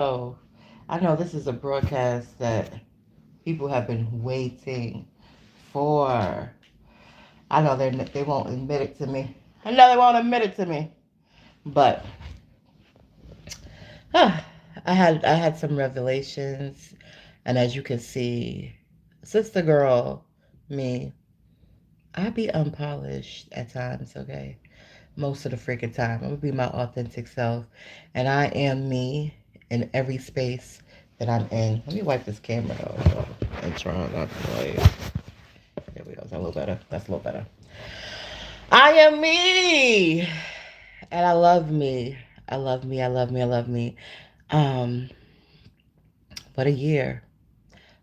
So, I know this is a broadcast that people have been waiting for. I know they won't admit it to me. I know they won't admit it to me. But I had some revelations, and as you can see, sister girl, me, I be unpolished at times. Okay, most of the freaking time, I'm gonna be my authentic self, and I am me in every space that I'm in. Let me wipe this camera though and try not to like. There we go. Is that a little better? That's a little better. I am me, and I love me. I love me. I love me. I love me. Um, what a year.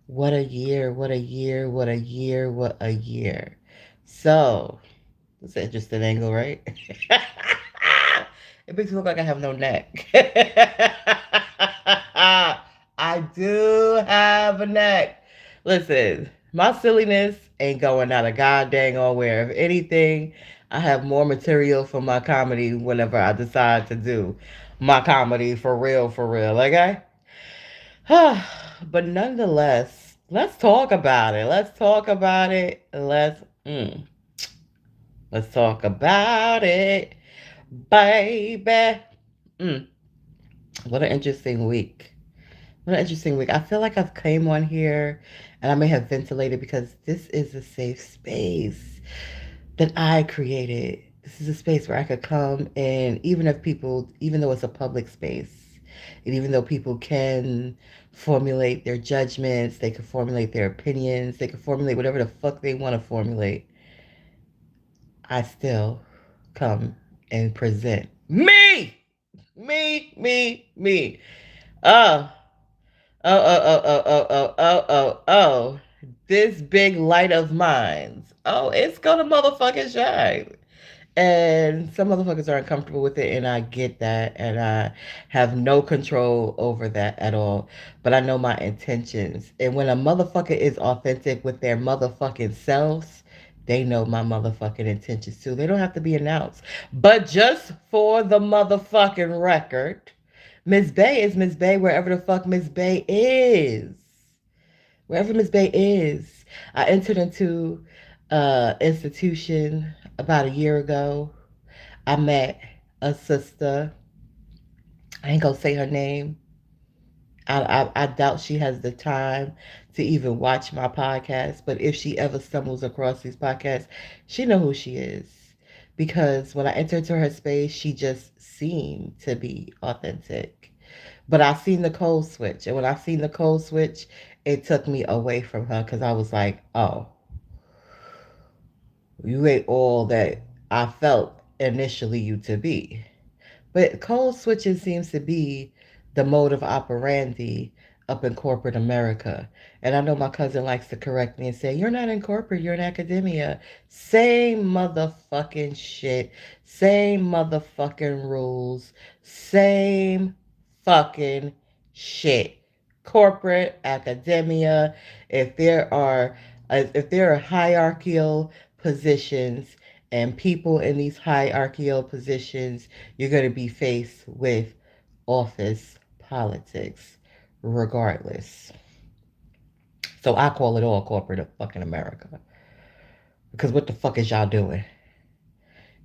What a year. What a year. What a year. What a year. So, that's an interesting angle, right? It makes me look like I have no neck. I do have a neck. Listen, my silliness ain't going out of god dang nowhere. If anything, I have more material for my comedy whenever I decide to do my comedy for real, okay? But nonetheless, let's talk about it. Let's talk about it. Let's talk about it, baby. Mm, what an interesting week. What an interesting week. I feel like I've came on here and I may have ventilated because this is a safe space that I created. This is a space where I could come and even though it's a public space, and even though people can formulate their judgments, they can formulate their opinions, they can formulate whatever the fuck they want to formulate, I still come and present me. Oh, oh. This big light of mine. Oh, it's gonna motherfucking shine. And some motherfuckers are uncomfortable with it, and I get that, and I have no control over that at all. But I know my intentions. And when a motherfucker is authentic with their motherfucking selves, they know my motherfucking intentions too. They don't have to be announced. But just for the motherfucking record, Miss Bay is Miss Bay wherever the fuck Miss Bay is. Wherever Miss Bay is. I entered into institution about a year ago. I met a sister. I ain't gonna say her name. I doubt she has the time to even watch my podcast. But if she ever stumbles across these podcasts, she know who she is. Because when I entered into her space, she just seemed to be authentic. But I seen the code switch, and when I seen the code switch, it took me away from her because I was like, oh, you ain't all that I felt initially you to be. But code switching seems to be the mode of operandi up in corporate America. And I know my cousin likes to correct me and say, you're not in corporate, you're in academia. Same motherfucking shit, same motherfucking rules, same fucking shit. Corporate, academia, if there are hierarchical positions and people in these hierarchical positions, you're going to be faced with office politics regardless. So I call it all corporate fucking America. Because what the fuck is y'all doing?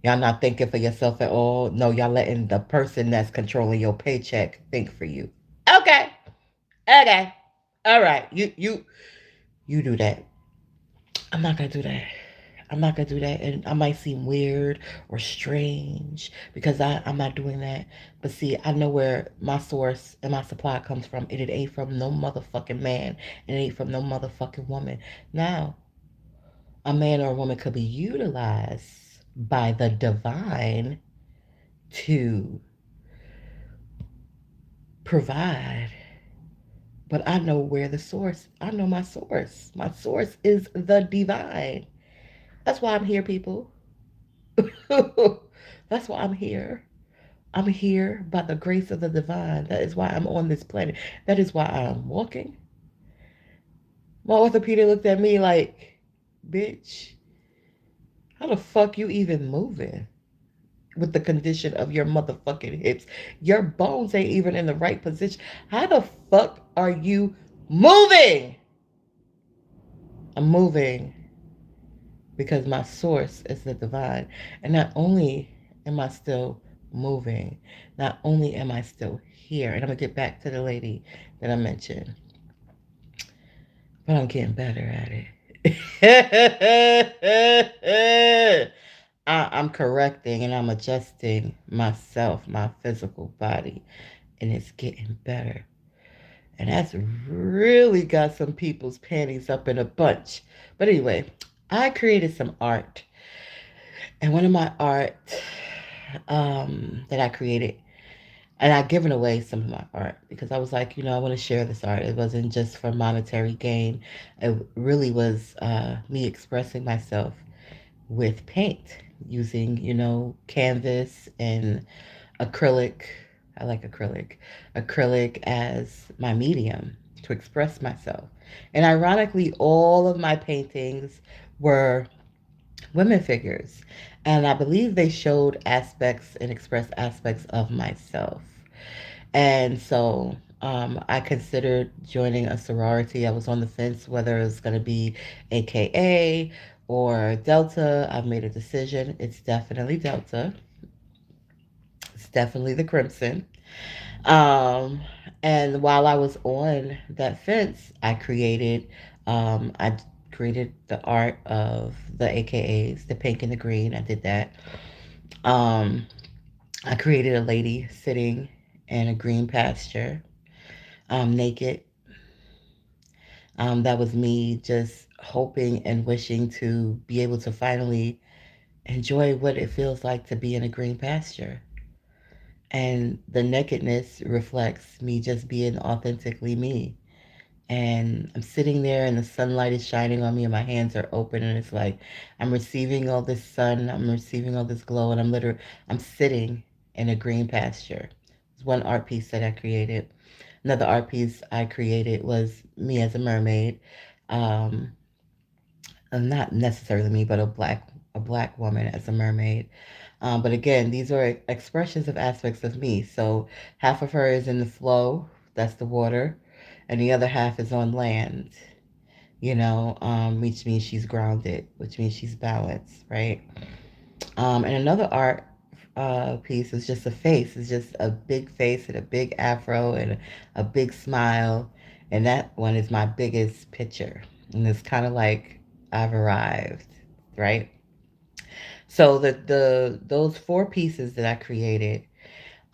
Y'all not thinking for yourself at all. No, y'all letting the person that's controlling your paycheck think for you. Okay. Okay. All right. You do that. I'm not gonna do that. I'm not gonna do that, and I might seem weird or strange because I'm not doing that. But see, I know where my source and my supply comes from. It ain't from no motherfucking man, and it ain't from no motherfucking woman. Now, a man or a woman could be utilized by the divine to provide, but I know where the source. I know my source. My source is the divine. That's why I'm here, people. That's why I'm here. I'm here by the grace of the divine. That is why I'm on this planet. That is why I'm walking. My orthopedic looked at me like, bitch, how the fuck you even moving? with the condition of your motherfucking hips. Your bones ain't even in the right position. How the fuck are you moving? I'm moving because my source is the divine. And not only am I still moving, not only am I still here, and I'm gonna get back to the lady that I mentioned, but I'm getting better at it. I'm correcting and I'm adjusting myself, my physical body, and it's getting better. And that's really got some people's panties up in a bunch. But anyway, I created some art. And one of my art that I created, and I've given away some of my art because I was like, I want to share this art. It wasn't just for monetary gain. It really was me expressing myself with paint using, canvas and acrylic. I like acrylic. Acrylic as my medium to express myself. And ironically, all of my paintings were women figures. And I believe they showed aspects and expressed aspects of myself. And so I considered joining a sorority. I was on the fence whether it was going to be AKA or Delta. I've made a decision. It's definitely Delta. It's definitely the Crimson. Um, and while I was on that fence, I created the art of the AKAs, the pink and the green. I did that. Um, I created a lady sitting in a green pasture, naked. That was me just hoping and wishing to be able to finally enjoy what it feels like to be in a green pasture. And the nakedness reflects me just being authentically me. And I'm sitting there and the sunlight is shining on me and my hands are open and it's like I'm receiving all this sun, I'm receiving all this glow, and I'm sitting in a green pasture. It's one art piece that I created. Another art piece I created was me as a mermaid. Um, Not necessarily me, but a black woman as a mermaid. But again, these are expressions of aspects of me. So half of her is in the flow, that's the water, and the other half is on land. Which means she's grounded, which means she's balanced, right? And another art piece is just a face. It's just a big face and a big afro and a big smile. And that one is my biggest picture. And it's kind of like I've arrived, right? So the those four pieces that I created,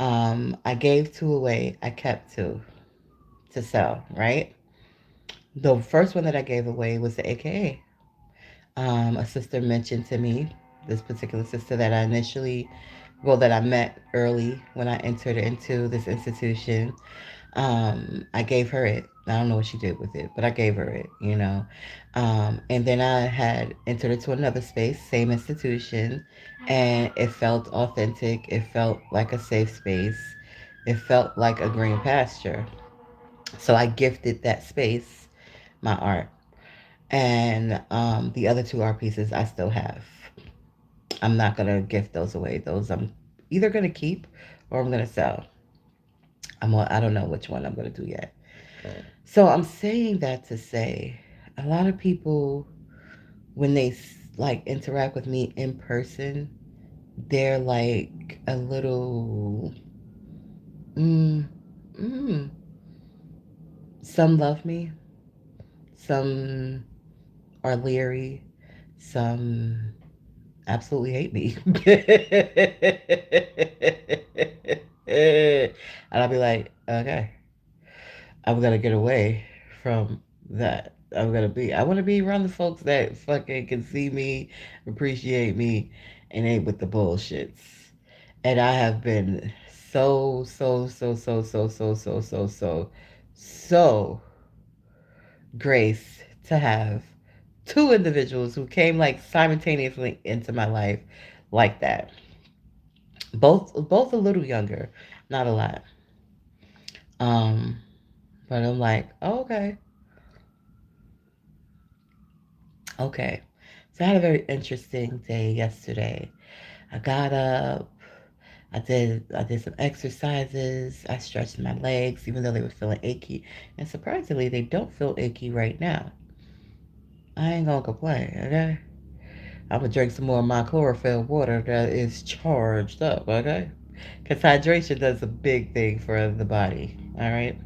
I gave two away. I kept two to sell, right? The first one that I gave away was the AKA. A sister mentioned to me, this particular sister that that I met early when I entered into this institution. I gave her it. I don't know what she did with it, but I gave her it. And then I had entered into another space, same institution, and it felt authentic. It felt like a safe space. It felt like a green pasture. So I gifted that space my art. And the other two art pieces I still have. I'm not gonna gift those away. Those I'm either gonna keep or I'm gonna sell. I don't know which one I'm gonna do yet. So I'm saying that to say, a lot of people when they like interact with me in person, they're like a little. Mm, mm. Some love me, some are leery, some absolutely hate me. And I'll be like, okay, I'm gonna get away from that. I want to be around the folks that fucking can see me, appreciate me, and ain't with the bullshits. And I have been so graced to have two individuals who came like simultaneously into my life like that. Both a little younger, not a lot. Um, but I'm like, oh, okay. So I had a very interesting day yesterday. I got up. I did some exercises. I stretched my legs, even though they were feeling achy. And surprisingly, they don't feel achy right now. I ain't gonna complain, okay? I'm gonna drink some more of my chlorophyll water that is charged up, okay? Because hydration does a big thing for the body, all right?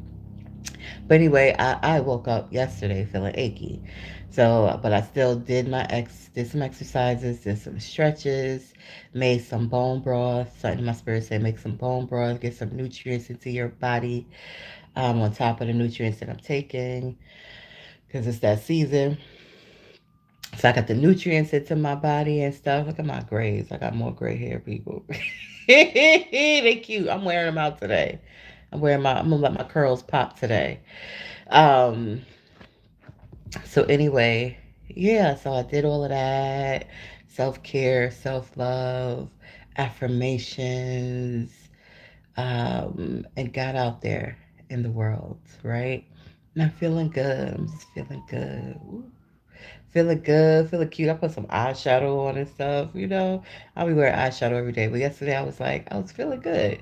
But anyway, I woke up yesterday feeling achy. So, but I still did some exercises, did some stretches, made some bone broth. Something in my spirit said make some bone broth, get some nutrients into your body, on top of the nutrients that I'm taking, because it's that season. So I got the nutrients into my body and stuff. Look at my grays. I got more gray hair, people. They cute. I'm wearing them out today. I'm gonna let my curls pop today. Um, so anyway, yeah, so I did all of that. Self-care, self-love, affirmations, and got out there in the world, right? And I'm feeling good. I'm just feeling good. Ooh. Feeling good, feeling cute. I put some eyeshadow on and stuff, you know. I'll be wearing eyeshadow every day. But yesterday I was feeling good.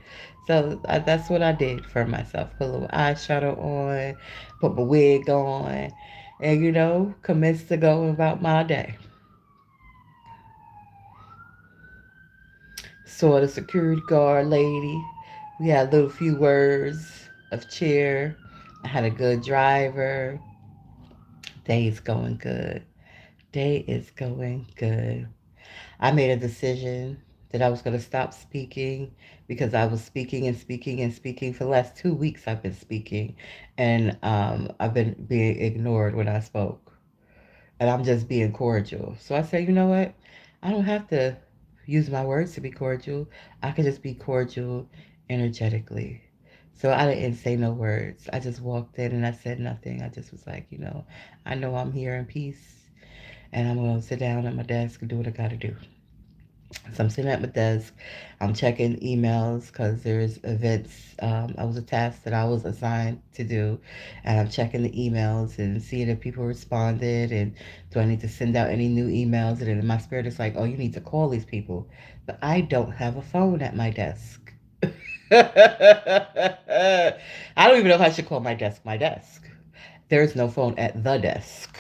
So that's what I did for myself. Put a little eyeshadow on, put my wig on, and, commenced to go about my day. Saw the security guard lady. We had a little few words of cheer. I had a good driver. Day is going good. Day is going good. I made a decision that I was going to stop speaking because I was speaking and speaking and speaking. For the last 2 weeks, I've been speaking, and I've been being ignored when I spoke. And I'm just being cordial. So I said, you know what? I don't have to use my words to be cordial. I can just be cordial energetically. So I didn't say no words. I just walked in and I said nothing. I just was like, I know I'm here in peace, and I'm going to sit down at my desk and do what I got to do. So I'm sitting at my desk. I'm checking emails because there's events. I was a task that I was assigned to do, and I'm checking the emails and seeing if people responded, and do I need to send out any new emails? And then in my spirit, it's like, oh, you need to call these people, but I don't have a phone at my desk. I don't even know if I should call my desk my desk. There's no phone at the desk.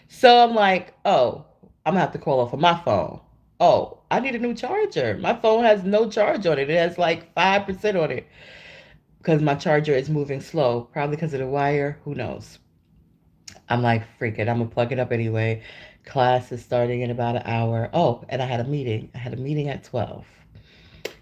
So I'm like, oh, I'm gonna have to call off of my phone. Oh, I need a new charger. My phone has no charge on it. It has like 5% on it because my charger is moving slow, probably because of the wire. Who knows? I'm like, freaking, I'm gonna plug it up anyway. Class is starting in about an hour. Oh, and I had a meeting. I had a meeting at 12.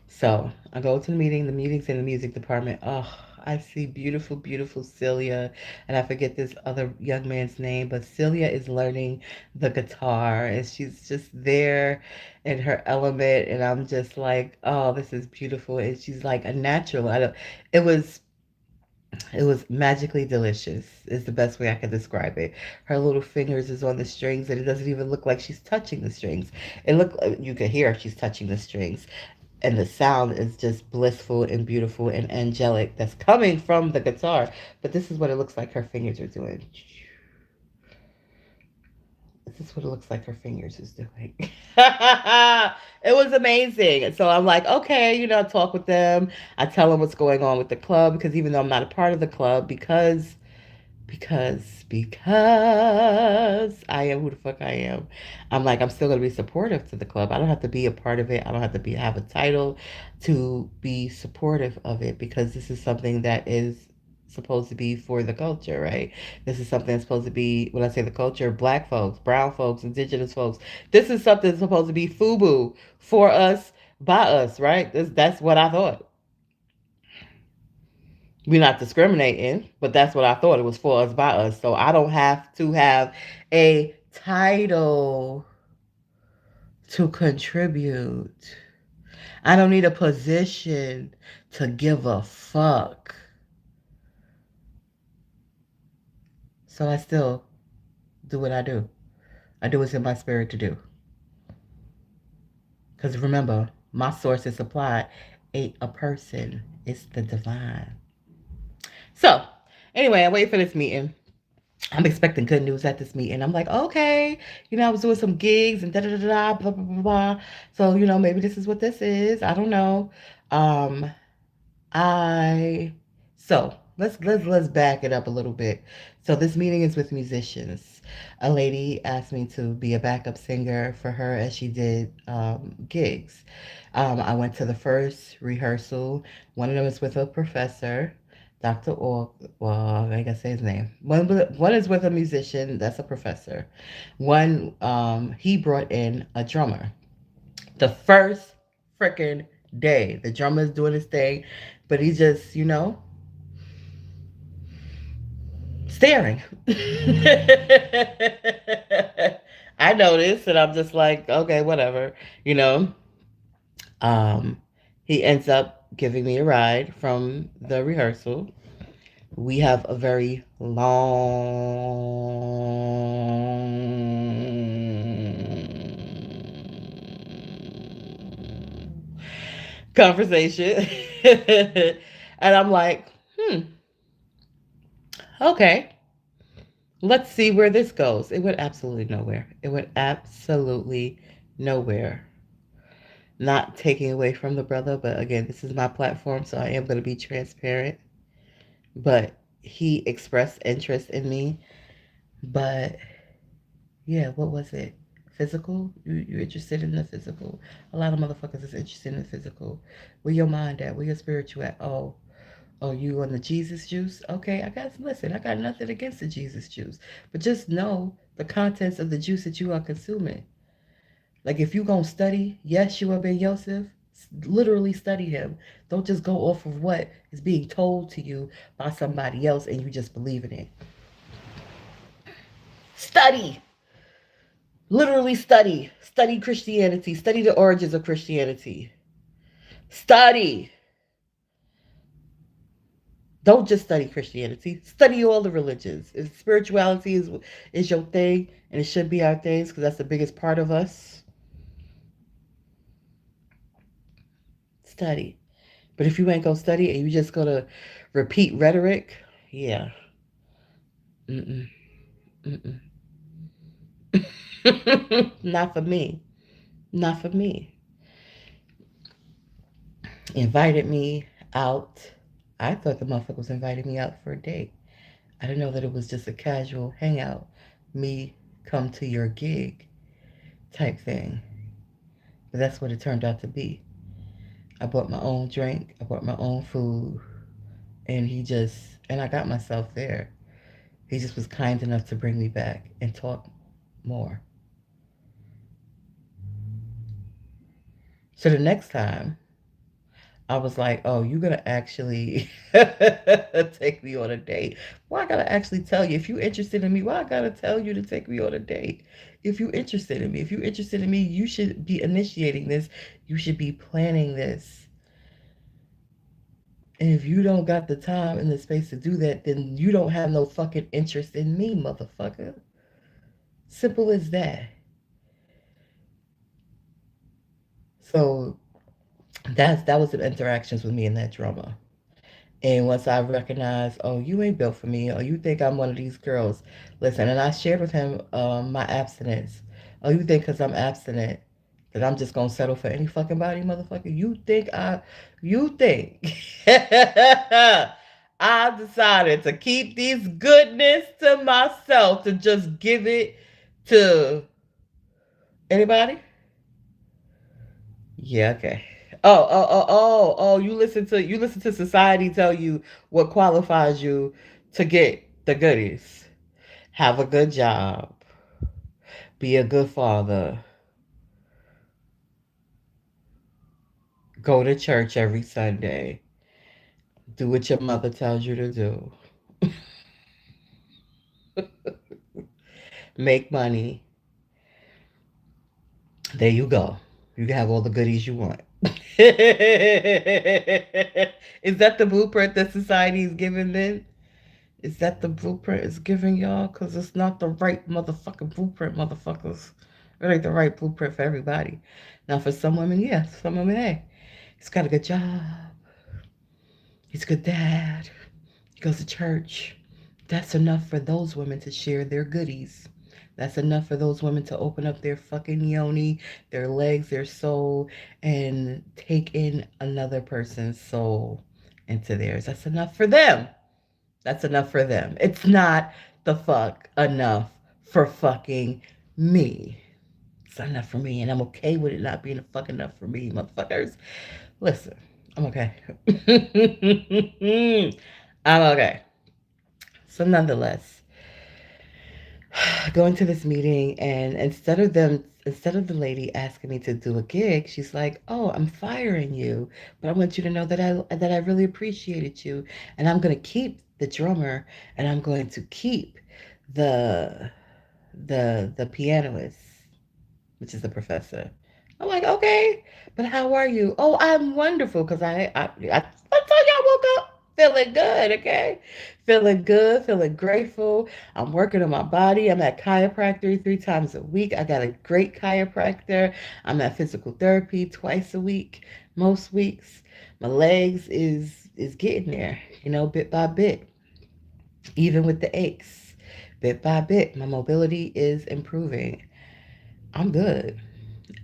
So I go to the meeting. The meeting's in the music department. Oh, I see beautiful, beautiful Celia. And I forget this other young man's name, but Celia is learning the guitar and she's just there in her element. And I'm just like, oh, this is beautiful. And she's like a natural. It was it was magically delicious, is the best way I can describe it. Her little fingers is on the strings, and it doesn't even look like she's touching the strings. It look You can hear she's touching the strings, and the sound is just blissful and beautiful and angelic that's coming from the guitar. But this is what it looks like her fingers are doing. This is what it looks like her fingers is doing. It was amazing. And so I'm like, okay, I talk with them. I tell them what's going on with the club, because even though I'm not a part of the club, because I am who the fuck I am. I'm like, I'm still gonna be supportive to the club. I don't have to be a part of it. I don't have to have a title to be supportive of it, because this is something that is supposed to be for the culture, right? This is something that's supposed to be, when I say the culture, black folks, brown folks, indigenous folks. This is something that's supposed to be FUBU, for us, by us, right? That's what I thought. We're not discriminating, but that's what I thought. It was for us, by us. So I don't have to have a title to contribute. I don't need a position to give a fuck. So I still do what I do. I do what's in my spirit to do. Because remember, my source is supply ain't a person, it's the divine. So, anyway, I wait for this meeting. I'm expecting good news at this meeting. I'm like, okay, I was doing some gigs and da da da da, blah blah blah blah. So maybe this is what this is. I don't know. Um, I let's back it up a little bit. So this meeting is with musicians. A lady asked me to be a backup singer for her as she did gigs. I went to the first rehearsal. One of them is with a professor, Dr. Org. Well, I gotta say his name. One is with a musician. That's a professor. One he brought in a drummer. The first freaking day, the drummer's doing his thing, but he's just, staring. I noticed, and I'm just like, okay, whatever, you know. Um, he ends up giving me a ride from the rehearsal. We have a very long conversation. And I'm like, okay, let's see where this goes. It went absolutely nowhere. It went absolutely nowhere. Not taking away from the brother, but again, this is my platform, so I am going to be transparent. But he expressed interest in me. But yeah, what was it? Physical? You interested in the physical? A lot of motherfuckers is interested in the physical. Where your mind at? Where your spiritual at? Oh, you on the Jesus juice? Okay, listen, I got nothing against the Jesus juice. But just know the contents of the juice that you are consuming. Like if you gonna study Yeshua ben Yosef, literally study him. Don't just go off of what is being told to you by somebody else and you just believe in it. Study. Literally study. Study Christianity. Study the origins of Christianity. Study. Don't just study Christianity. Study all the religions. If spirituality is your thing, and it should be our things because that's the biggest part of us. Study. But if you ain't gonna study and you just gonna repeat rhetoric, yeah. Mm-mm. Mm-mm. Not for me. Not for me. Invited me out. I thought the motherfucker was inviting me out for a date. I didn't know that it was just a casual hangout. Me come to your gig type thing. But that's what it turned out to be. I bought my own drink. I bought my own food. And I got myself there. He just was kind enough to bring me back and talk more. So the next time, I was like, oh, you're going to actually take me on a date. Why I got to actually tell you? If you're interested in me, why I got to tell you to take me on a date? If you're interested in me, you should be initiating this. You should be planning this. And if you don't got the time and the space to do that, then you don't have no fucking interest in me, motherfucker. Simple as that. So that was the interactions with me and that drummer. And once I recognized, oh, you ain't built for me, or you think I'm one of these girls, listen. And I shared with him my abstinence. Oh, you think because I'm abstinent that I'm just gonna settle for any fucking body, motherfucker? You think I decided to keep these goodness to myself to just give it to anybody? Yeah, okay. Oh. You listen to society tell you what qualifies you to get the goodies. Have a good job. Be a good father. Go to church every Sunday. Do what your mother tells you to do. Make money. There you go. You can have all the goodies you want. Is that the blueprint that society is giving then? Is that the blueprint it's giving y'all? Because it's not the right motherfucking blueprint, motherfuckers. It ain't the right blueprint for everybody. Now, for some women, yes. Some women, hey, he's got a good job. He's a good dad. He goes to church. That's enough for those women to share their goodies. That's enough for those women to open up their fucking yoni, their legs, their soul, and take in another person's soul into theirs. That's enough for them. That's enough for them. It's not the fuck enough for fucking me. It's not enough for me, and I'm okay with it not being a fuck enough for me, motherfuckers. Listen, I'm okay. I'm okay. So, nonetheless, going to this meeting, and instead of the lady asking me to do a gig, she's like, "Oh, I'm firing you, but I want you to know that I really appreciated you, and I'm gonna keep the drummer, and I'm going to keep the the pianist, which is the professor." I'm like, "Okay, but how are you?" "Oh, I'm wonderful," because I told you I woke up feeling good, okay? Feeling good, feeling grateful. I'm working on my body. I'm at chiropractor 3 times a week. I got a great chiropractor. I'm at physical therapy twice a week, most weeks. My legs is getting there, bit by bit, even with the aches. Bit by bit, my mobility is improving. I'm good.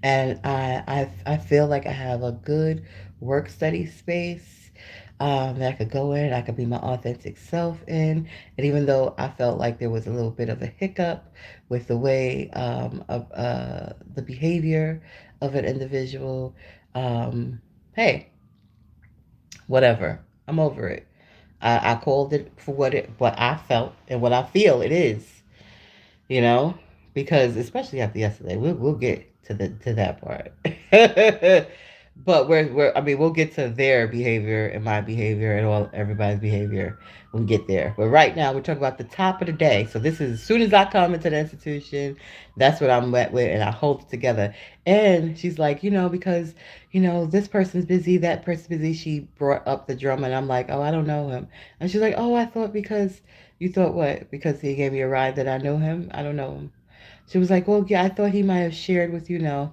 And I feel like I have a good work study space that I could go in, I could be my authentic self in. And even though I felt like there was a little bit of a hiccup with the way of the behavior of an individual, um, hey, whatever. I'm over it. I called it for what I felt and what I feel it is, you know, because especially after yesterday, we'll get to that part. But we're I mean, we'll get to their behavior and my behavior and all everybody's behavior when we get there. But right now, we're talking about the top of the day. So this is as soon as I come into the institution, that's what I'm met with, and I hold it together. And she's like, because this person's busy, that person's busy. She brought up the drum, and I'm like, oh, I don't know him. And she's like, oh, I thought because you thought what? Because he gave me a ride that I know him? I don't know him. She was like, well, yeah, I thought he might have shared with you. No.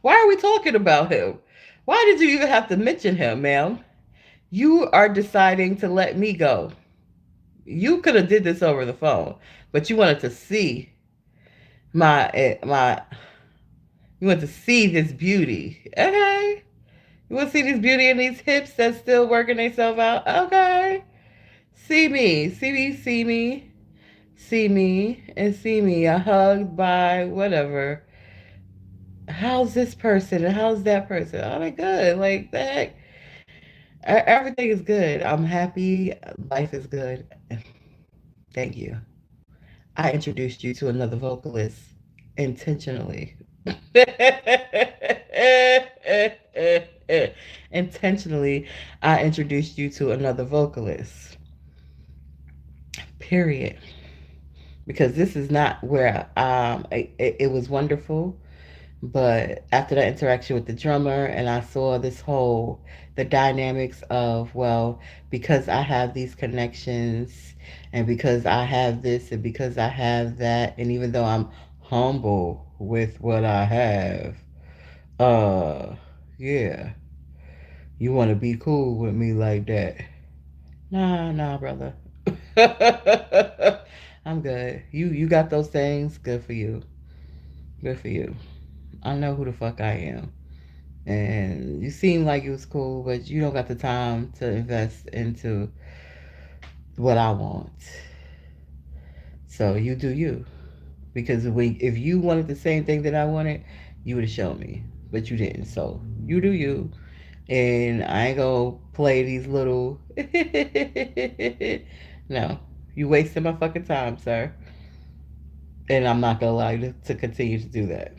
Why are we talking about him? Why did you even have to mention him, ma'am? You are deciding to let me go. You could have did this over the phone, but you wanted to see my you want to see this beauty. Okay. You want to see this beauty in these hips that's still working themselves out? Okay. See me, see me, see me, see me, and see me. A hug by whatever. How's this person and how's that person? Oh, they good. Like the heck. Everything is good. I'm happy. Life is good. Thank you. I introduced you to another vocalist intentionally. Intentionally, I introduced you to another vocalist. Period. Because this is not where it was wonderful, but after that interaction with the drummer, and I saw the dynamics of, well, because I have these connections, and because I have this, and because I have that, and even though I'm humble with what I have, uh, yeah, you want to be cool with me like that? Nah, nah, brother. I'm good. You got those things. Good for you. Good for you. I know who the fuck I am. And you seem like it was cool, but you don't got the time to invest into what I want. So you do you. Because if you wanted the same thing that I wanted, you would have shown me. But you didn't. So you do you. And I ain't gonna play these little no. You wasted my fucking time, sir. And I'm not gonna allow you to continue to do that.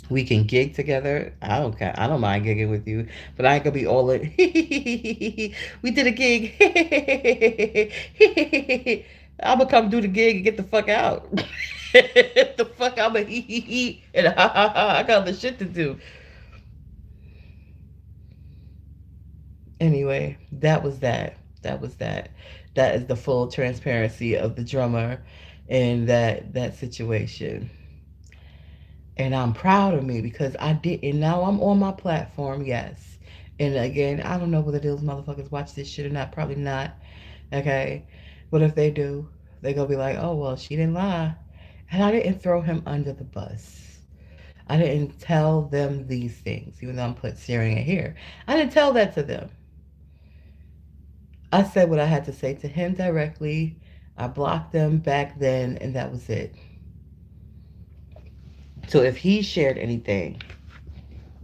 We can gig together. I don't care. I don't mind gigging with you, but I ain't gonna be all in. We did a gig. I'm gonna come do the gig and get the fuck out. The fuck I'm a and I got the shit to do. Anyway, that was that. That was that. That is the full transparency of the drummer in that situation. And I'm proud of me because I did, and now I'm on my platform, yes. And again, I don't know whether those motherfuckers watch this shit or not. Probably not. Okay? What if they do? They're going to be like, oh, well, she didn't lie. And I didn't throw him under the bus. I didn't tell them these things, even though I'm sharing it here. I didn't tell that to them. I said what I had to say to him directly. I blocked them back then, and that was it. So if he shared anything,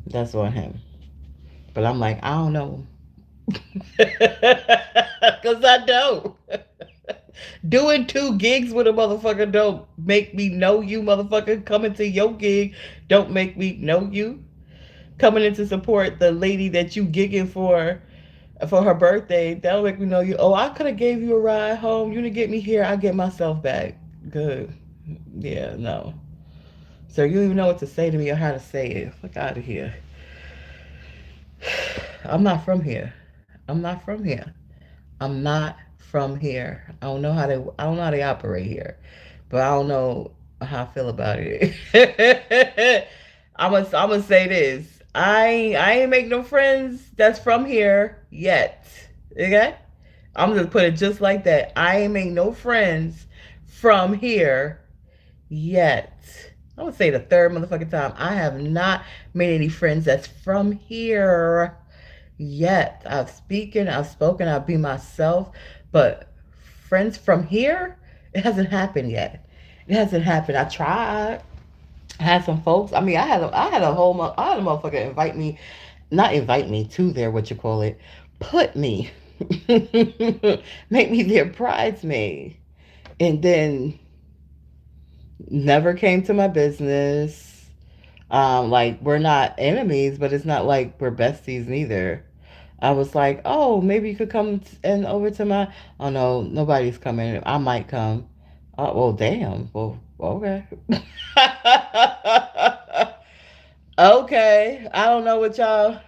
that's on him. But I'm like, I don't know. Because I don't. Doing 2 gigs with a motherfucker don't make me know you, motherfucker. Coming to your gig don't make me know you. Coming in to support the lady that you gigging for her birthday, that'll make me know you. Oh, I could have gave you a ride home. You didn't get me here. I get myself back. Good. Yeah, no. So you don't even know what to say to me or how to say it. Fuck out of here. I'm not from here. I'm not from here. I'm not from here. I don't know how they operate here. But I don't know how I feel about it. I'm gonna say this. I ain't make no friends that's from here yet. Okay? I'm gonna put it just like that. I ain't make no friends from here yet. I would say the third motherfucking time. I have not made any friends that's from here yet. I've spoken, I'll be myself, but friends from here, it hasn't happened yet. It hasn't happened. I tried. I had some folks. I mean, I had a motherfucker invite me, not invite me to their what you call it, put me, make me their bridesmaid, and then never came to my business. Like we're not enemies, but it's not like we're besties neither. I was like, oh, maybe you could come and over to my. Oh no, nobody's coming. I might come. Oh well, damn. Well, okay. Okay. I don't know what the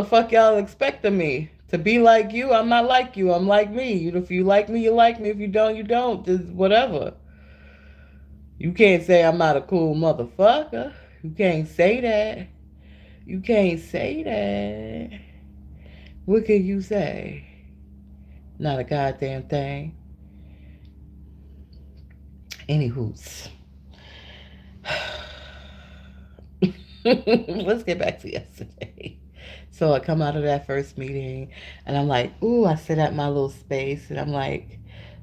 fuck y'all expect of me. To be like you, I'm not like you. I'm like me. If you like me, you like me. If you don't, you don't. Just whatever. You can't say I'm not a cool motherfucker. You can't say that. You can't say that. What can you say? Not a goddamn thing. Anywho's. Let's get back to yesterday. So I come out of that first meeting and I'm like, ooh, I sit at my little space and I'm like,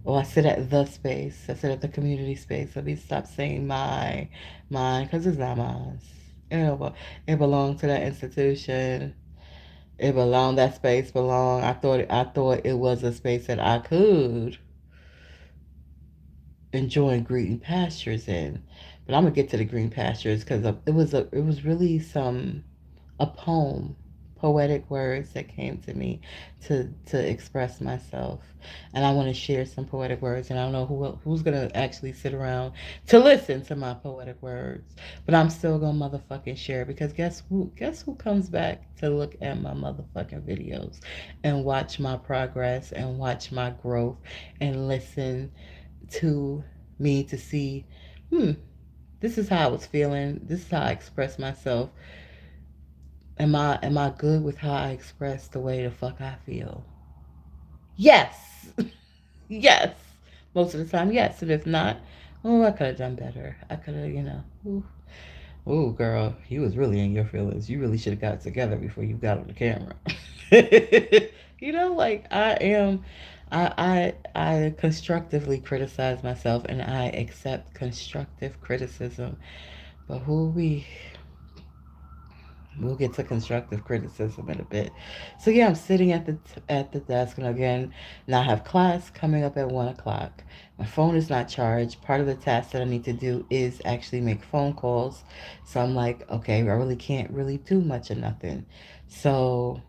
oh, I sit at the space. I sit at the community space. Let me stop saying mine, because it's not mine. It belonged to that institution. That space belonged. I thought it was a space that I could enjoying green pastures in. But I'm gonna get to the green pastures because it was really a poem, poetic words that came to me to express myself, and I want to share some poetic words. And I don't know who's gonna actually sit around to listen to my poetic words, but I'm still gonna motherfucking share because guess who comes back to look at my motherfucking videos and watch my progress and watch my growth and listen to me to see, hmm, this is how I was feeling. This is how I expressed myself. Am I good with how I express the way the fuck I feel? Yes. Yes. Most of the time, yes. And if not, oh, I could have done better. I could have, Ooh, ooh, girl, you was really in your feelings. You really should have got it together before you got on the camera. Like I am. I constructively criticize myself and I accept constructive criticism. But we'll get to constructive criticism in a bit. So yeah, I'm sitting at the desk, and again, now I have class coming up at 1 o'clock. My phone is not charged. Part of the task that I need to do is actually make phone calls. So I'm like, okay, I really can't really do much of nothing. So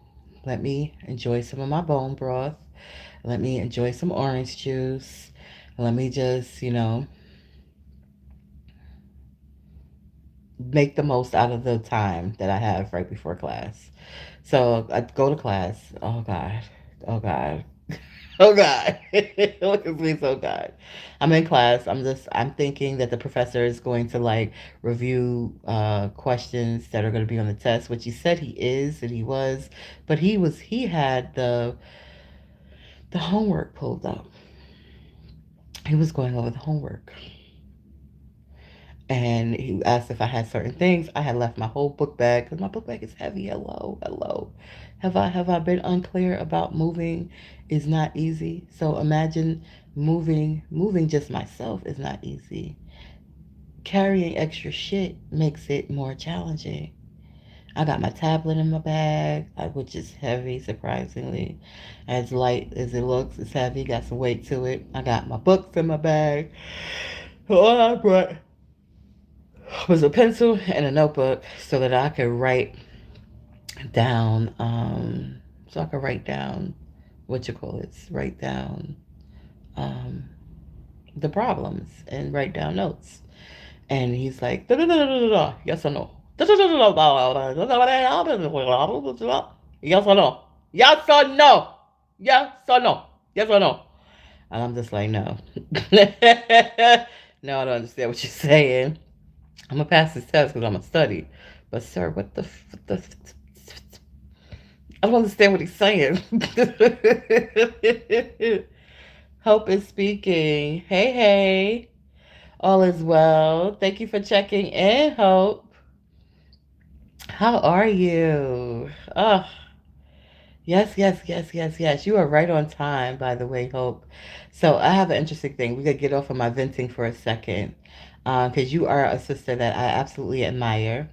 let me enjoy some of my bone broth. Let me enjoy some orange juice. Let me just, make the most out of the time that I have right before class. So I go to class. Oh God. Oh God. Oh God. Look at me, so God. I'm in class. I'm thinking that the professor is going to like review questions that are going to be on the test, which he said he is and he was, but he had The homework pulled up. He was going over the homework. And he asked if I had certain things. I had left my whole book bag because my book bag is heavy. Hello, hello. Have I been unclear about moving is not easy? So imagine moving just myself is not easy. Carrying extra shit makes it more challenging. I got my tablet in my bag, which is heavy, surprisingly. As light as it looks, it's heavy, got some weight to it. I got my books in my bag. All I brought was a pencil and a notebook so that I could write down, what you call it, write down um, the problems and write down notes. And he's like, da, da, da, da, da, da, yes or no? Da, da, da, da, da, da, da, yes or no? Yes or no? Yes or no? Yes or no? And I'm just like, no. No, I don't understand what you're saying. I'm gonna pass this test because I'm gonna study. But sir, what the I don't understand what he's saying. Hope is speaking. Hey, hey. All is well. Thank you for checking in, Hope. How are you? Oh, yes, yes, yes, yes, yes. You are right on time, by the way, Hope. So I have an interesting thing. We could get off of my venting for a second. Because you are a sister that I absolutely admire.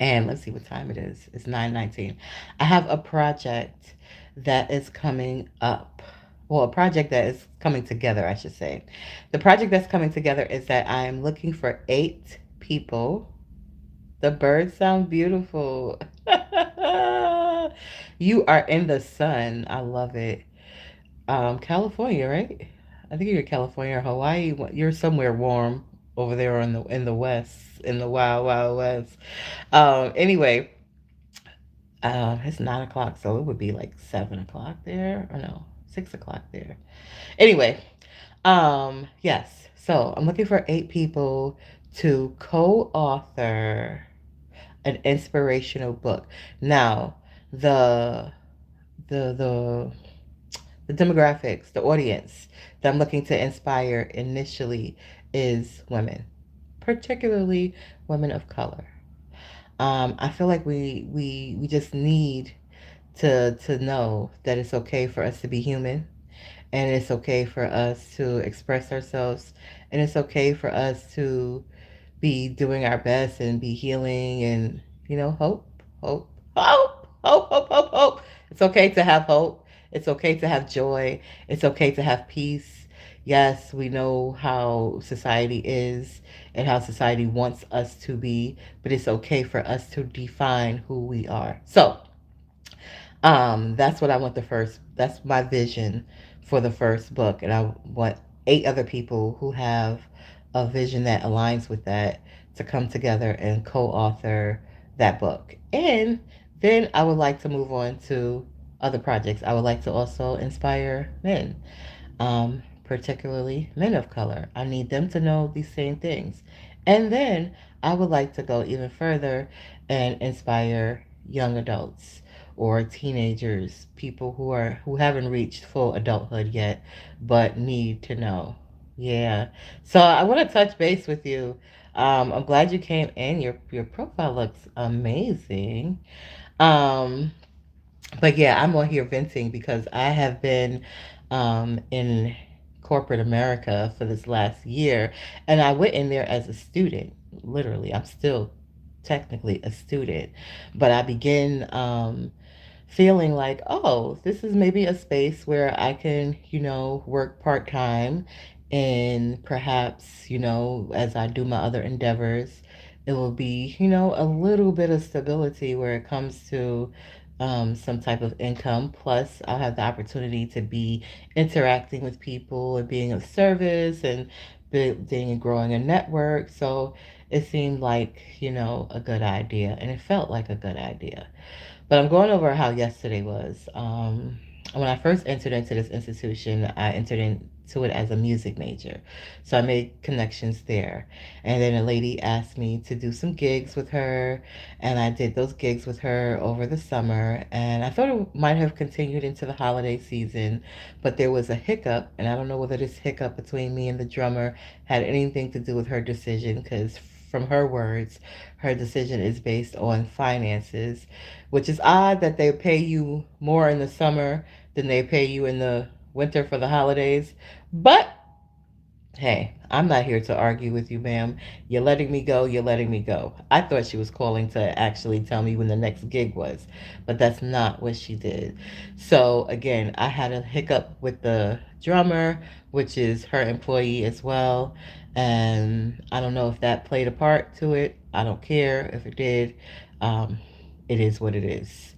And let's see what time it is. It's 9:19. I have a project that is coming up. Well, a project that is coming together, I should say. The project that's coming together is that I'm looking for 8 people. The birds sound beautiful. You are in the sun. I love it. California, right? I think you're California or Hawaii. You're somewhere warm over there in the west, in the wild, wild west. Anyway, it's 9 o'clock, so it would be like 7 o'clock there, or no, 6 o'clock there. Anyway, yes. So I'm looking for 8 people to co-author an inspirational book. Now, the the the the demographics, the audience that I'm looking to inspire initially is women, particularly women of color. I feel like we just need to know that it's okay for us to be human, and it's okay for us to express ourselves, and it's okay for us to be doing our best and be healing and hope, hope, hope, hope, hope, hope, hope. It's okay to have hope. It's okay to have joy. It's okay to have peace. Yes, we know how society is and how society wants us to be, but it's okay for us to define who we are. So, that's what I want the first. That's my vision for the first book, and I want 8 other people who have a vision that aligns with that to come together and co-author that book. And then I would like to move on to other projects. I would like to also inspire men, particularly men of color. I need them to know these same things. And then I would like to go even further and inspire young adults or teenagers, people who haven't reached full adulthood yet but need to know. Yeah. So I want to touch base with you. I'm glad you came in. Your profile looks amazing. Um, but yeah, I'm on here venting because I have been in corporate America for this last year, and I went in there as a student. Literally, I'm still technically a student, but I begin feeling like, oh, this is maybe a space where I can, work part time, and perhaps, as I do my other endeavors, it will be, a little bit of stability where it comes to some type of income. Plus, I'll have the opportunity to be interacting with people and being of service and building and growing a network. So it seemed like, a good idea, and it felt like a good idea. But I'm going over how yesterday was. when I first entered into this institution, I entered into it as a music major. So I made connections there. And then a lady asked me to do some gigs with her, and I did those gigs with her over the summer. And I thought it might have continued into the holiday season, but there was a hiccup, and I don't know whether this hiccup between me and the drummer had anything to do with her decision, because from her words, her decision is based on finances, which is odd that they pay you more in the summer than they pay you in the winter for the holidays. But hey, I'm not here to argue with you, ma'am. You're letting me go, you're letting me go. I thought she was calling to actually tell me when the next gig was, but that's not what she did. So, again, I had a hiccup with the drummer, which is her employee as well. And I don't know if that played a part to it. I don't care if it did. Um, it is what it is.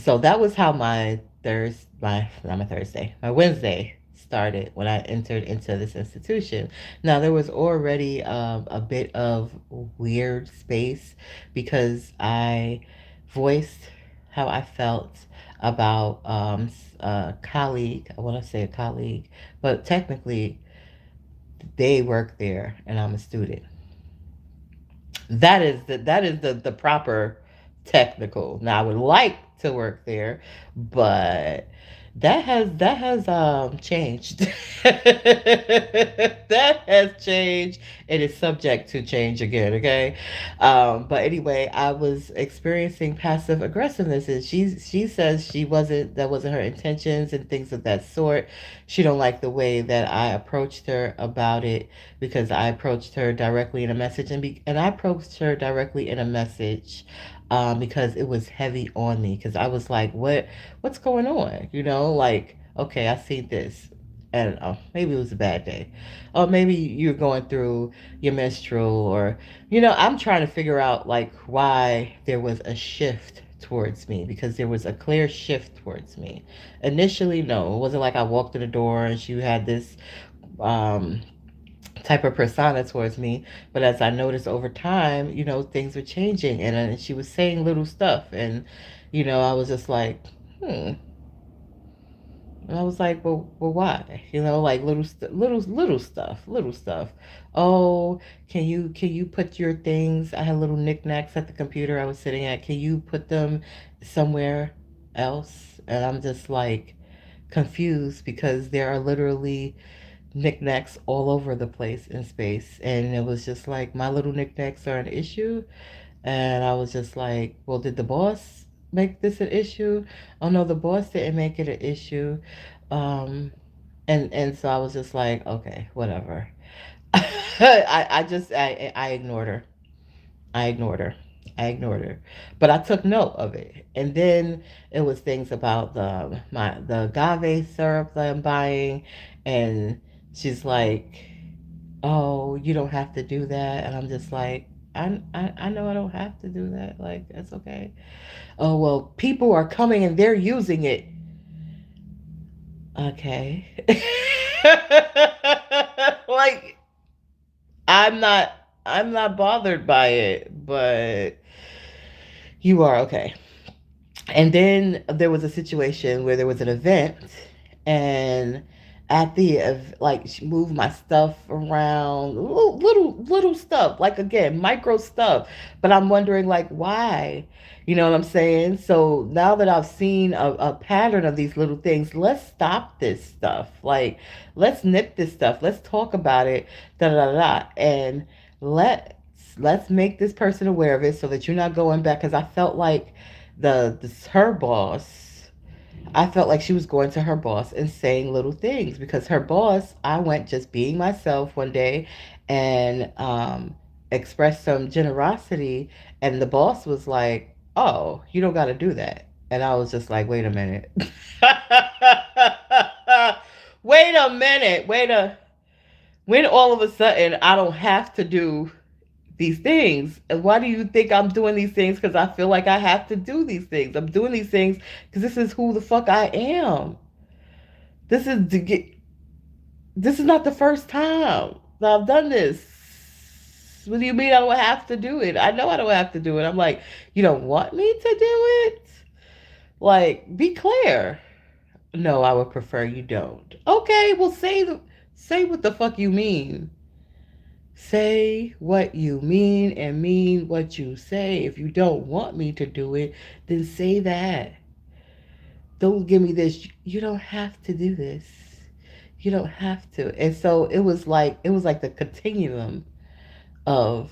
So that was how my Wednesday started when I entered into this institution. Now there was already a bit of weird space because I voiced how I felt about a colleague. I want to say a colleague, but technically they work there and I'm a student. That is the proper technical. Now I would like to work there, but that has changed. That has changed. It is subject to change again. Okay, but anyway, I was experiencing passive aggressiveness, and she says that wasn't her intentions and things of that sort. She don't like the way that I approached her about it because I approached her directly in a message, and I approached her directly in a message because it was heavy on me because I was like, what's going on? Like, okay, I see this. And maybe it was a bad day. Or maybe you're going through your menstrual, or, I'm trying to figure out like why there was a shift towards me, because there was a clear shift towards me. Initially, no, it wasn't like I walked in the door and she had this um, type of persona towards me. But as I noticed over time, things were changing, and she was saying little stuff, and I was just like, hmm. And I was like, well, why? Like little stuff, little stuff. Oh, can you put your things? I had little knickknacks at the computer I was sitting at. Can you put them somewhere else? And I'm just like confused because there are literally knickknacks all over the place in space. And it was just like, my little knickknacks are an issue. And I was just like, well, did the boss make this an issue? Oh no, the boss didn't make it an issue. Um, and so I was just like, okay, whatever. I ignored her. I ignored her. I ignored her, but I took note of it. And then it was things about the agave syrup that I'm buying, and she's like, "Oh, you don't have to do that," and I'm just like, I know I don't have to do that. Like, that's okay. Oh well, people are coming and they're using it. Okay. Like, I'm not I'm not bothered by it, but you are. Okay. And then there was a situation where there was an event, and at the like, she moved my stuff around, little stuff, like, again, micro stuff. But I'm wondering, like, why? You know what I'm saying? So now that I've seen a pattern of these little things, let's stop this stuff. Like, let's nip this stuff. Let's talk about it. Da da da da. And let's make this person aware of it so that you're not going back. Because I felt like her boss, I felt like she was going to her boss and saying little things, because her boss, I went just being myself one day and expressed some generosity, and the boss was like, "Oh, you don't got to do that." And I was just like, "Wait a minute." Wait a minute. When all of a sudden I don't have to do these things. And why do you think I'm doing these things? Because I feel like I have to do these things. I'm doing these things because this is who the fuck I am. This is to get. This is not the first time that I've done this. What do you mean I don't have to do it? I know I don't have to do it. I'm like, you don't want me to do it? Like, be clear. No, I would prefer you don't. Okay, well say what the fuck you mean. Say what you mean and mean what you say. If you don't want me to do it, then say that. Don't give me this. You don't have to do this. You don't have to. And so it was like the continuum of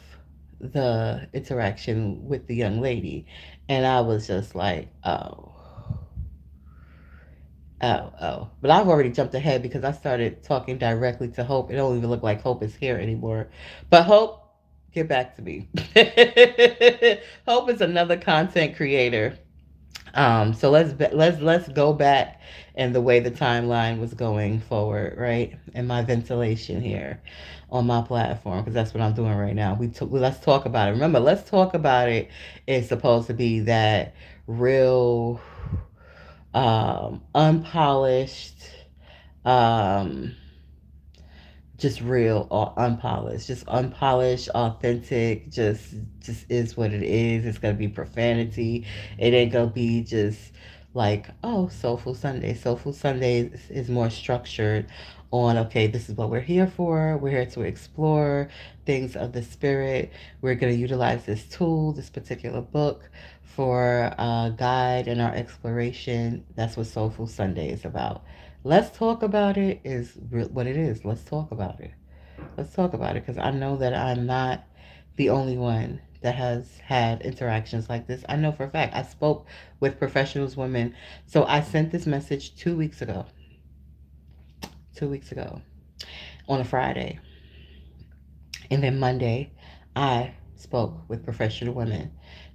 the interaction with the young lady. And I was just like, oh. But I've already jumped ahead because I started talking directly to Hope. It don't even look like Hope is here anymore. But Hope, get back to me. Hope is another content creator. So let's go back and the way the timeline was going forward, right? And my ventilation here on my platform, because that's what I'm doing right now. Let's talk about it. Remember, let's talk about it is supposed to be that real, unpolished, um, just real or unpolished, just unpolished, authentic, just is what it is. It's gonna be profanity. It ain't gonna be just like, oh, soulful Sunday. Soulful Sunday is more structured on, okay, this is what we're here for. We're here to explore things of the spirit. We're gonna utilize this tool, this particular book, for a guide in our exploration. That's what Soulful Sunday is about. Let's talk about it is what it is. Let's talk about it. Let's talk about it because I know that I'm not the only one that has had interactions like this. I know for a fact. I spoke with professionals, women. So I sent this message 2 weeks ago. 2 weeks ago on a Friday. And then Monday, I spoke with professional women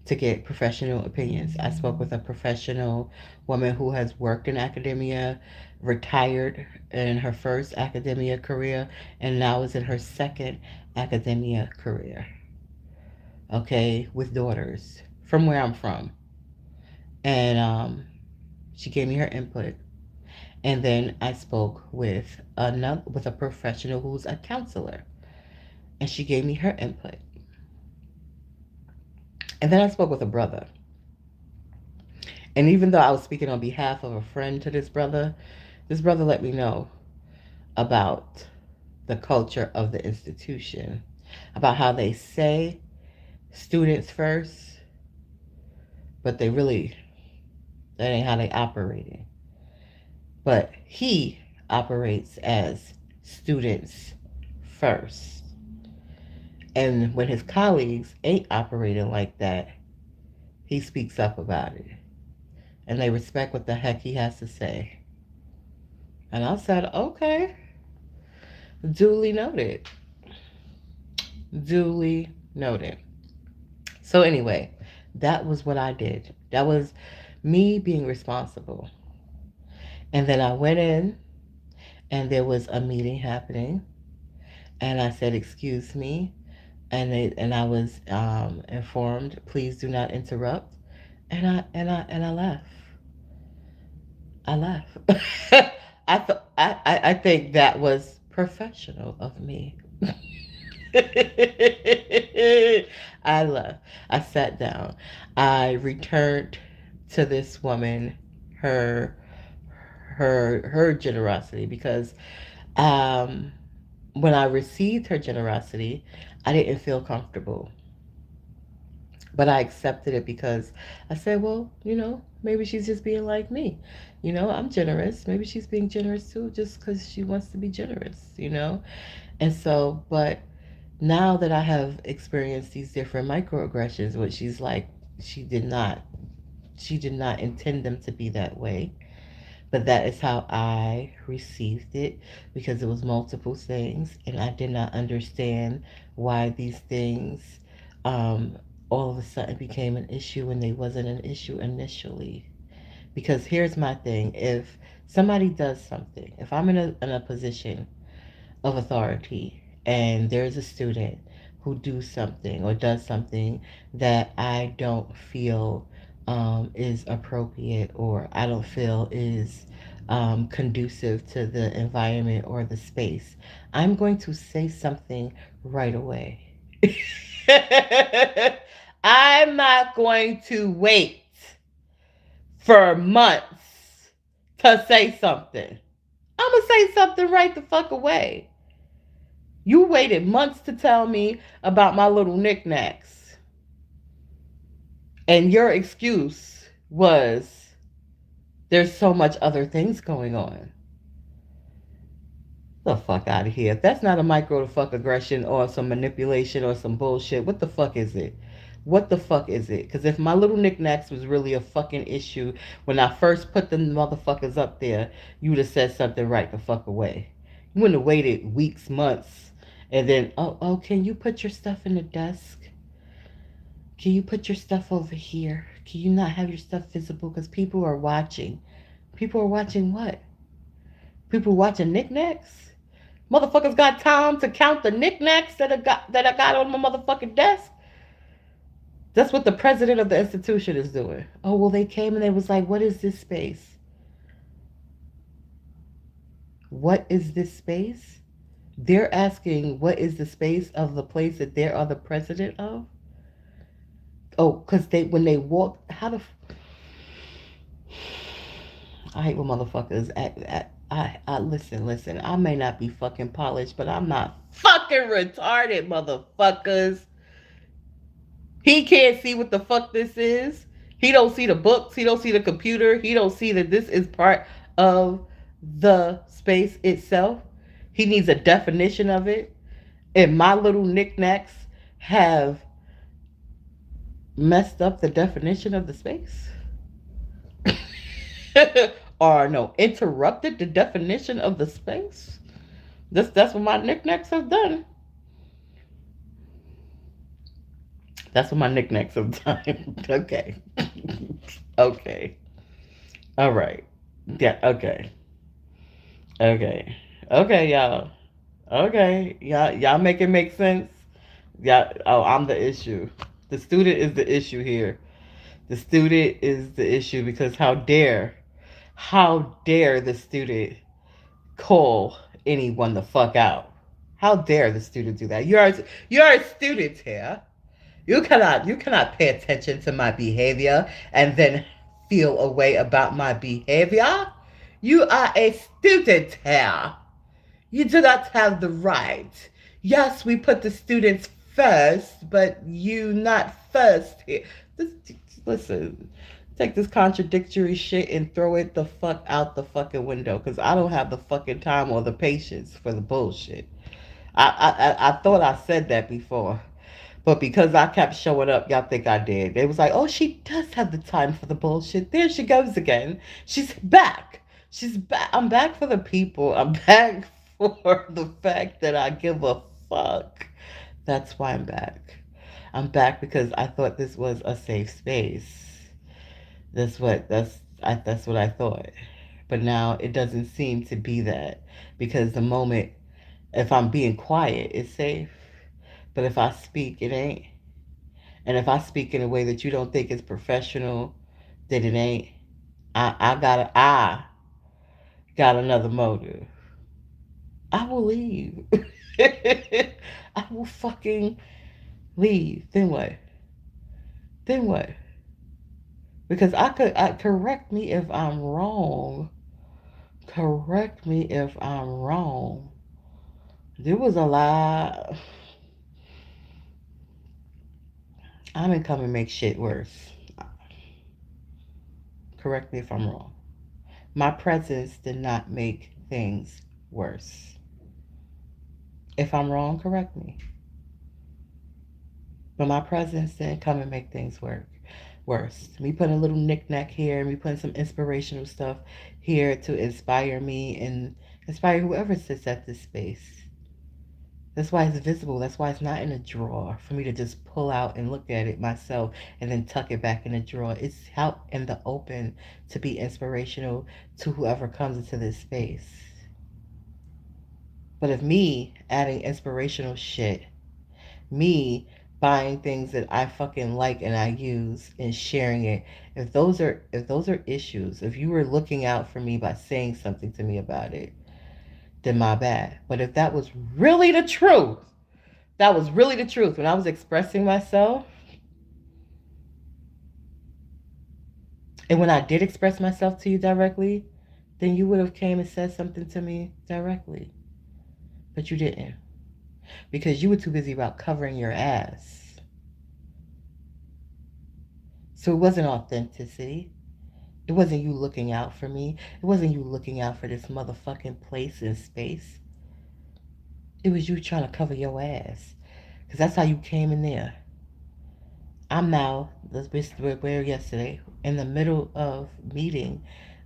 to get professional opinions. I spoke with a professional woman who has worked in academia, retired in her first academia career, and now is in her second academia career. Okay, with daughters from where I'm from. And she gave me her input. And then I spoke with a professional who's a counselor, and she gave me her input. And then I spoke with a brother. And even though I was speaking on behalf of a friend to this brother let me know about the culture of the institution, about how they say students first, but that ain't how they operating. But he operates as students first. And when his colleagues ain't operating like that, he speaks up about it. And they respect what the heck he has to say. And I said, okay, duly noted. Duly noted. So, anyway, that was what I did. That was me being responsible. And then I went in, and there was a meeting happening. And I said, excuse me. And I was informed, please do not interrupt. And I left. I left. I think that was professional of me. I left. I sat down. I returned to this woman her her generosity because um when I received her generosity, I didn't feel comfortable. But I accepted it because I said, well, maybe she's just being like me. I'm generous. Maybe she's being generous too, just because she wants to be generous. And so, but now that I have experienced these different microaggressions, which she's like, she did not, she did not intend them to be that way. But that is how I received it because it was multiple things, and I did not understand why these things um, all of a sudden became an issue when they wasn't an issue initially. Because here's my thing: if somebody does something, if I'm in a position of authority and there's a student who do something or does something that I don't feel is appropriate or I don't feel is conducive to the environment or the space, I'm going to say something right away. I'm not going to wait for months to say something. I'm gonna say something right the fuck away. You waited months to tell me about my little knickknacks, and your excuse was there's so much other things going on. The fuck out of here. If that's not a micro to fuck aggression or some manipulation or some bullshit, what the fuck is it? What the fuck is it? Because if my little knickknacks was really a fucking issue when I first put them motherfuckers up there, you would have said something right the fuck away. You wouldn't have waited weeks, months, and then, oh, can you put your stuff in the desk? Can you put your stuff over here? Can you not have your stuff visible? Because people are watching. People are watching what? People watching knickknacks? Motherfuckers got time to count the knickknacks that I got on my motherfucking desk. That's what the president of the institution is doing. Oh well, they came and they was like, "What is this space? What is this space?" They're asking, "What is the space of the place that they are the president of?" Oh, because they when they walk, how the I hate when motherfuckers act. I listen. I may not be fucking polished, but I'm not fucking retarded, motherfuckers. He can't see what the fuck this is. He don't see the books. He don't see the computer. He don't see that this is part of the space itself. He needs a definition of it. And my little knickknacks have messed up the definition of the space. Or no, interrupted the definition of the space. That's what my knickknacks have done. That's what my knickknacks have done. Okay. Okay. All right. Yeah, okay. Okay. Okay, y'all. Okay. Y'all make it make sense. Yeah. Oh, I'm the issue. The student is the issue here. The student is the issue because how dare the student call anyone the fuck out? How dare the student do that? You're a student here. You cannot pay attention to my behavior and then feel a way about my behavior. You are a student here. You do not have the right. Yes, we put the students first, but you not first here. This, listen, take this contradictory shit and throw it the fuck out the fucking window because I don't have the fucking time or the patience for the bullshit. I thought I said that before. But because I kept showing up, y'all think I did. They was like, oh, she does have the time for the bullshit. There she goes again. She's back. She's back. I'm back for the people. I'm back for the fact that I give a fuck. That's why I'm back. I'm back because I thought this was a safe space. That's what I thought. But now it doesn't seem to be that because the moment if I'm being quiet, it's safe. But if I speak, it ain't. And if I speak in a way that you don't think is professional, then it ain't. I got another motive. I will leave. I will fucking leave. Then what? Then what? Because correct me if I'm wrong. Correct me if I'm wrong. There was a lot. I'm gonna come and make shit worse. Correct me if I'm wrong. My presence did not make things worse. If I'm wrong, correct me. But my presence didn't come and make things worse. Me putting a little knick-knack here, me putting some inspirational stuff here to inspire me and inspire whoever sits at this space. That's why it's visible. That's why it's not in a drawer for me to just pull out and look at it myself and then tuck it back in a drawer. It's out in the open to be inspirational to whoever comes into this space. But if me adding inspirational shit, me buying things that I fucking like and I use and sharing it, if those are issues, if you were looking out for me by saying something to me about it, then my bad. But if that was really the truth, that was really the truth. When I was expressing myself, and when I did express myself to you directly, then you would have came and said something to me directly. But you didn't. Because you were too busy about covering your ass. So it wasn't authenticity. It wasn't you looking out for me. It wasn't you looking out for this motherfucking place and space. It was you trying to cover your ass. Because that's how you came in there. I'm now, where yesterday, in the middle of meeting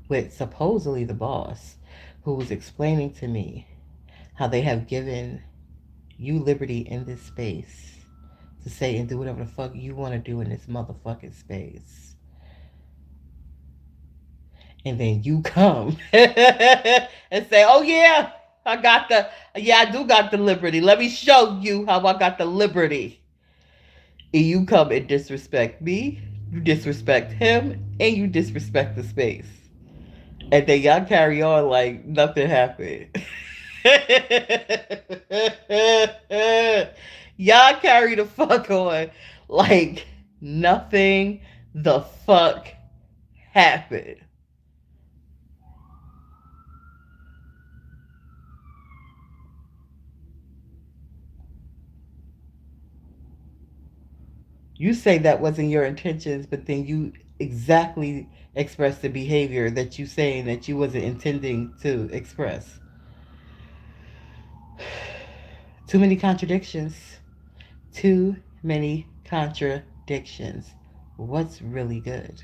with supposedly the boss, who was explaining to me how they have given you liberty in this space to say and do whatever the fuck you want to do in this motherfucking space. And then you come and say, oh yeah, I do got the liberty. Let me show you how I got the liberty. And you come and disrespect me, you disrespect him, and you disrespect the space. And then y'all carry on like nothing happened. Y'all carry the fuck on like nothing the fuck happened. You say that wasn't your intentions, but then you exactly express the behavior that you saying that you wasn't intending to express. Too many contradictions. Too many contradictions. What's really good?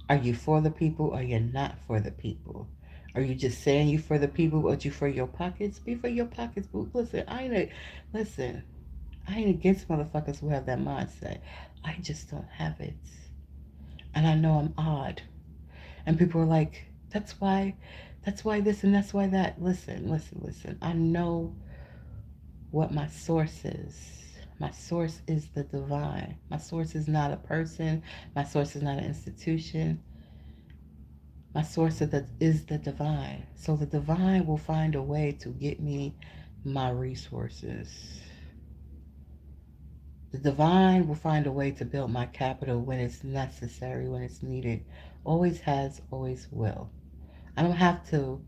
Are you for the people or you're not for the people? Are you just saying you for the people but you for your pockets? Be for your pockets, boo. Listen, I ain't against motherfuckers who have that mindset. I just don't have it. And I know I'm odd. And people are like, that's why this and that's why that. Listen. I know what my source is. My source is the divine. My source is not a person. My source is not an institution. My source is the divine. So the divine will find a way to get me my resources. The divine will find a way to build my capital when it's necessary, when it's needed. Always has, always will. I don't have to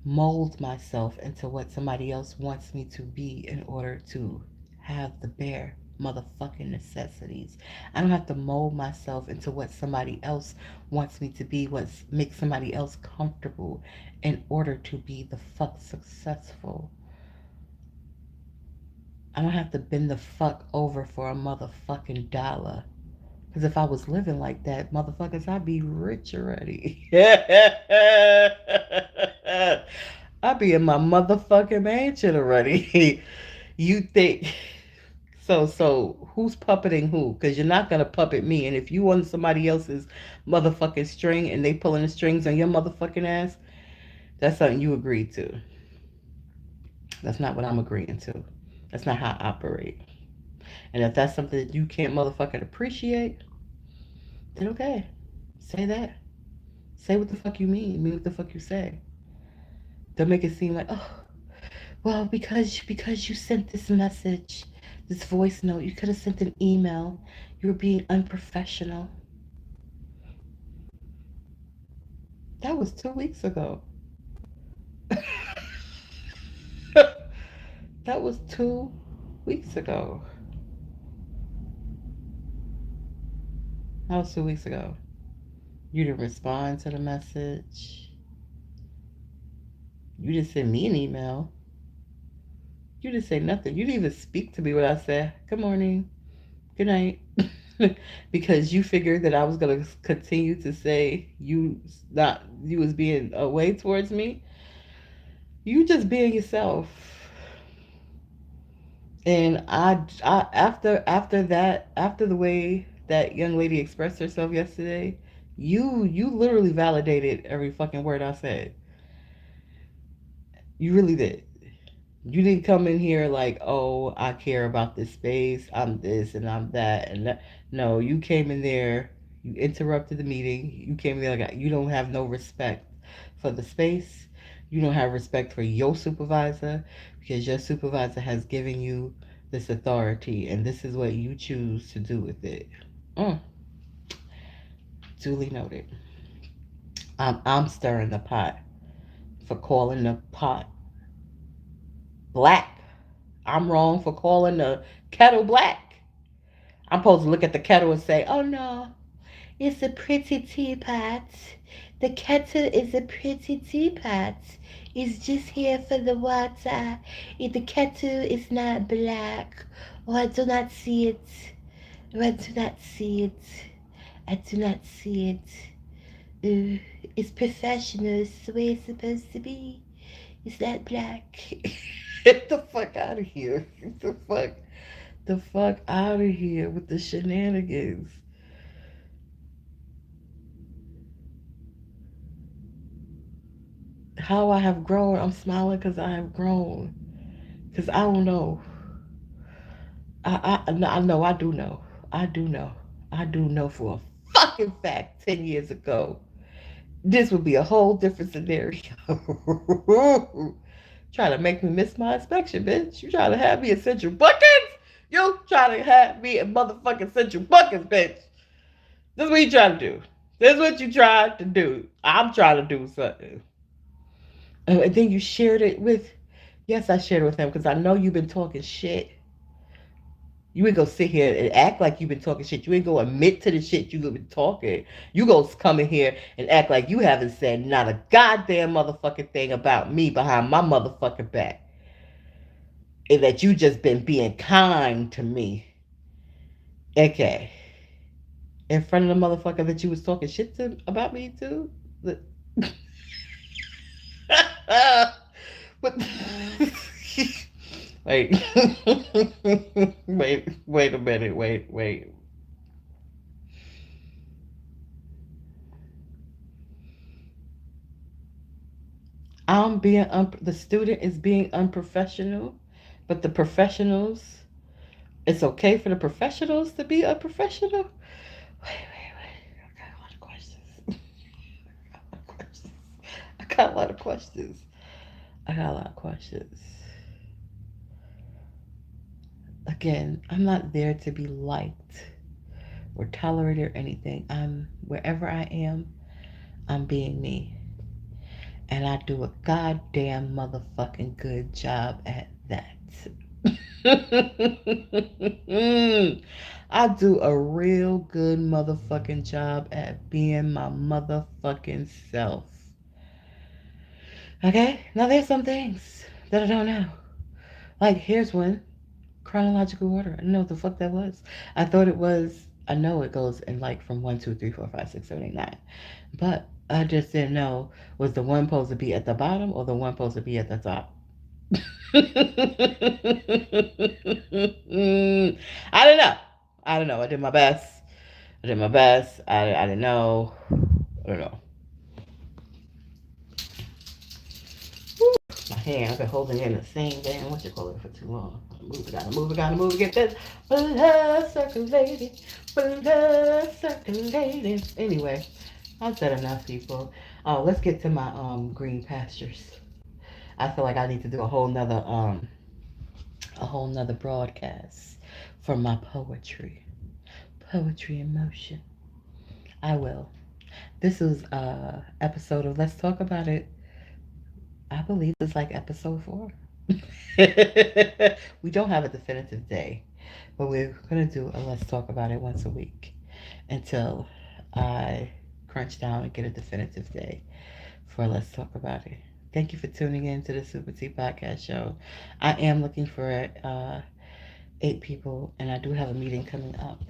mold myself into what somebody else wants me to be in order to have the bare motherfucking necessities. I don't have to mold myself into what somebody else wants me to be, what makes somebody else comfortable in order to be the fuck successful. I don't have to bend the fuck over for a motherfucking dollar. Because if I was living like that, motherfuckers, I'd be rich already. I'd be in my motherfucking mansion already. You think so who's puppeting who? Because you're not gonna puppet me. And if you on somebody else's motherfucking string and they pulling the strings on your motherfucking ass, that's something you agreed to. That's not what I'm agreeing to. That's not how I operate. And if that's something that you can't motherfucking appreciate, then okay. Say that. Say what the fuck you mean what the fuck you say. Don't make it seem like, oh, well, because you sent this message, this voice note, you could have sent an email. You were being unprofessional. That was 2 weeks ago. That was 2 weeks ago. That was 2 weeks ago. You didn't respond to the message. You didn't send me an email. You didn't say nothing. You didn't even speak to me when I said, good morning, good night. Because you figured that I was gonna continue to say you was being away towards me. You just being yourself. And after the way that young lady expressed herself yesterday, you literally validated every fucking word I said. You really did. You didn't come in here like, oh, I care about this space. I'm this and I'm that and that. No, you came in there. You interrupted the meeting. You came in there like you don't have no respect for the space. You don't have respect for your supervisor because your supervisor has given you this authority and this is what you choose to do with it. Mm, duly noted. I'm stirring the pot for calling the pot black. I'm wrong for calling the kettle black. I'm supposed to look at the kettle and say, oh no, it's a pretty teapot. The kettle is a pretty teapot. It's just here for the water. If the kettle is not black, or I do not see it, or I do not see it, I do not see it. It's professional. It's the way it's supposed to be. It's not black. Get the fuck out of here. Get the fuck out of here with the shenanigans. How I have grown. I'm smiling because I have grown. Because I don't know. I know. I do know. I do know. I do know for a fucking fact 10 years ago, this would be a whole different scenario. Trying to make me miss my inspection, bitch. You trying to have me in Central Buckets? You trying to have me in motherfucking Central Buckets, bitch. This is what you trying to do. This is what you tried to do. I'm trying to do something. And then you shared it with, yes, I shared it with him because I know you've been talking shit. You ain't gonna sit here and act like you've been talking shit. You ain't gonna admit to the shit you've been talking. You gonna come in here and act like you haven't said not a goddamn motherfucking thing about me behind my motherfucking back. And that you just been being kind to me. Okay. In front of the motherfucker that you was talking shit to about me too? But wait. Wait a minute. Wait. The student is being unprofessional, but the professionals, it's okay for the professionals to be unprofessional? Wait. I got a lot of questions. I got a lot of questions. I got a lot of questions. Again, I'm not there to be liked or tolerated or anything. Wherever I am, I'm being me. And I do a goddamn motherfucking good job at that. I do a real good motherfucking job at being my motherfucking self. Okay? Now there's some things that I don't know. Like, here's one. Chronological order. I didn't know what the fuck that was. I thought it was, I know it goes in like from 1, 2, 3, 4, 5, 6, 7, 8, 9. But I just didn't know, was the one supposed to be at the bottom or the one supposed to be at the top? I don't know. I don't know. I did my best. I didn't know. I don't know. My hand, I've been holding it in the same damn, what you call it, for too long. Gotta move, get this blood circulating, blood circulating. Anyway, I've said enough, people. Oh, let's get to my green pastures. I feel like I need to do a whole nother broadcast for my poetry in motion. I will. This is episode of Let's Talk About It. I believe it's like episode 4. We don't have a definitive day, but we're gonna do a Let's Talk About It once a week until I crunch down and get a definitive day for Let's Talk About It. Thank you for tuning in to the SupaTea podcast show. I am looking for 8 people, and I do have a meeting coming up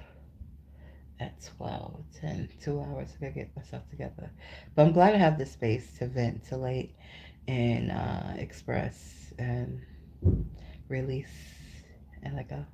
at 12, 10, 2 hours. I gotta get myself together. But I'm glad I have this space to ventilate and express and release and let go.